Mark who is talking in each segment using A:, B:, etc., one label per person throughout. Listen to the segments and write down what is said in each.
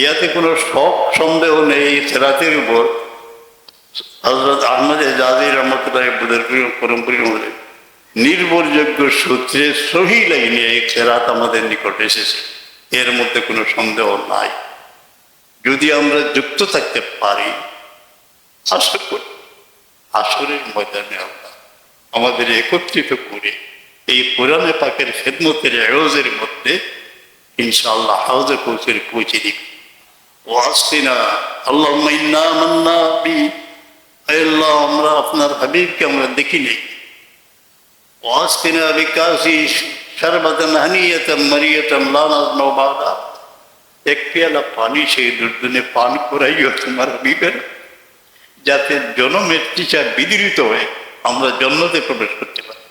A: ইয়াতে কোনো শক সন্দেহ নেই। সেরাতের উপর হযরত আহমদ এজাজি রহমতুল্লাহ পরমপুরীর মধ্যে নির্ভরযোগ্য সূত্রে সহি লাইনে এই সেরাত আমাদের নিকট এসেছে, এর মধ্যে কোনো সন্দেহ নাই। যদি আমরা যুক্ত থাকতে পারি, আশা করি আসরের ময়দানে আমরা আমাদের একত্রিত করে এই কোরআনে পাকের খেদমতের আয়োজের মধ্যে ইনশাআল্লাহ হাউজে কৌশলে পৌঁছে দিব। ওয়াসিনা আল্লাহুম্মা ইন্না আমান্না বি, আল্লাহ আমরা আপনার হাবিবকে আমরা দেখি নেই। ওয়াসিনা বিকাশি শরবতান হানিয়াতান মারিয়াতান লা নাজমা বাদা, এক পেয়ালা পানি সেই দুর্দিনে পান করাইও তোমার হাবিবের, যাতে জনমের তৃষা বিদীর্ণ হয়ে আমরা জান্নাতে প্রবেশ করতে পারি।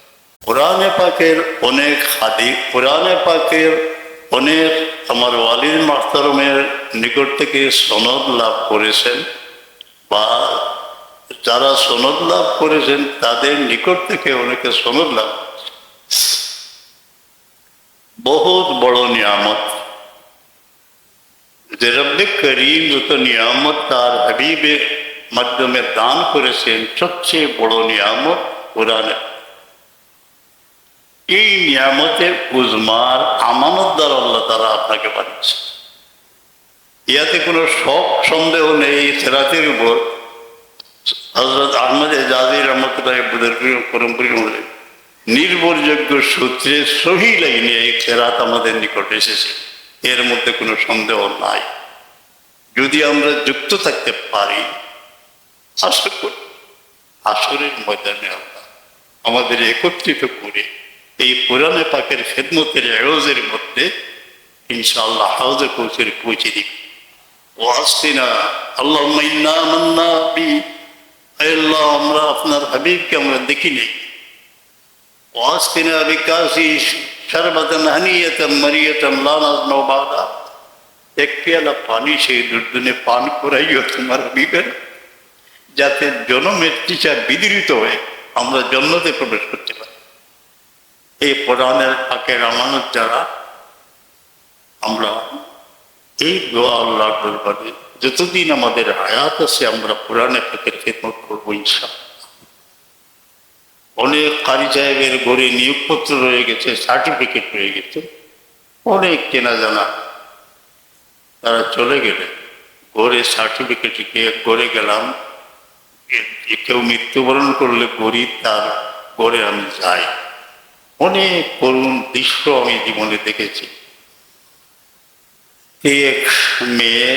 A: কোরআনে পাকের অনেক হাদিস, কোরআনে পাকের অনেক আমার ওয়ালিদ মাহতারমের নিকট থেকে সনদ লাভ করেছেন, বা যারা সনদ লাভ করেছেন তাদের নিকট থেকে অনেকে সনদ লাভ করেছেন। বহুত বড় নিয়ামত যে রব্বে করিম যত নিয়ামত তার হাবিবের মাধ্যমে দান করেছেন, সবচেয়ে বড় নিয়ামত কোরআনে। এই নিয়ামতের উজমার আমানতদার আল্লাহ তারা আপনাকে বানিয়েছে, ইয়াতে কোনো শক সন্দেহ নেই। সেরাতের উপর হযরত আহমদ এজাজি রহমতুল্লাহ পরমপুরীর মধ্যে নির্ভরযোগ্য সূত্রে সহি লাইনে এই সেরাত আমাদের নিকট এসেছে, এর মধ্যে কোনো সন্দেহ নাই। যদি আমরা যুক্ত থাকতে পারি, আশা করি আসরের ময়দানে আমরা আমাদের একত্রিত করে এই কোরআনে পাকের খেদমতের আয়োজের মধ্যে ইনশাআল্লাহ হাউজে কৌশলে পৌঁছে দিব। ওয়াসিনা আল্লাহুম্মা ইন্না আমান্না বি, আল্লাহ আমরা আপনার হাবিবকে আমরা দেখি নেই। ওয়াসিনা বিকাশি শরবতান হানিয়াতান মারিয়াতান লা নাজমা বাদা, এক পেয়ালা পানি সেই দুর্দিনে পান করাইও তোমার হাবিবের, যাতে জনমের তৃষা বিদীর্ণ হয়ে আমরা জান্নাতে প্রবেশ করতে পারি। এই কোরআনের পাকের আমানত যারা, আমরা এই দোয়া আল্লাহর দরবারে যতদিন আমাদের হায়াত আছে আমরা কোরআনে পাকের খেদমত করবো ইনশাআল্লাহ। অনেক কারি সাহেবের ঘরে নিয়োগপত্র রয়ে গেছে, সার্টিফিকেট রয়ে গেছে, অনেক কেনা জানা, তারা চলে গেলে ঘরে সার্টিফিকেট ঘরে গেলাম, কেউ মৃত্যুবরণ করলে গরিব তার ঘরে আমি যাই। অনেক করুণ দৃশ্য আমি জীবনে দেখেছি। এক মেয়ে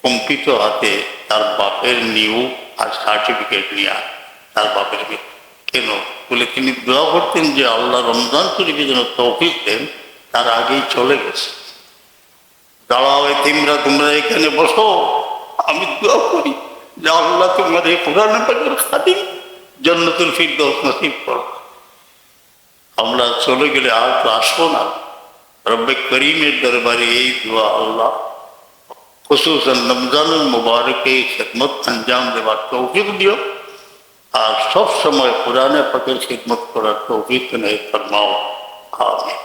A: কম্পিত হাতে তার বাপের নিয়োগ আর সার্টিফিকেট নিয়ে তার বাপের মেয়ে, কেন বলে তিনি দোয়া করতেন যে আল্লাহ রমজান শরীফে যেন তৌফিক দেন, তার আগেই চলে গেছে। দাঁড়াও তোমরা এখানে বসো, আমি দোয়া করি যে আল্লাহ তোমার এই কোরআনে পাকের খাদিম জান্নাতুল ফিরদৌস নসিব করো। আমরা চলে গেলে আর তো আসবো না। রব্বে করিমের দরবারে এই দোয়া আল্লাহ খুসুসান রমজানুল মুবারকে খেদমত আঞ্জাম দেওয়ার তৌফিক দিও, আর সব সময় কোরআনে পাকের খেদমত করার তৌফিক ফরমাও। আমিন।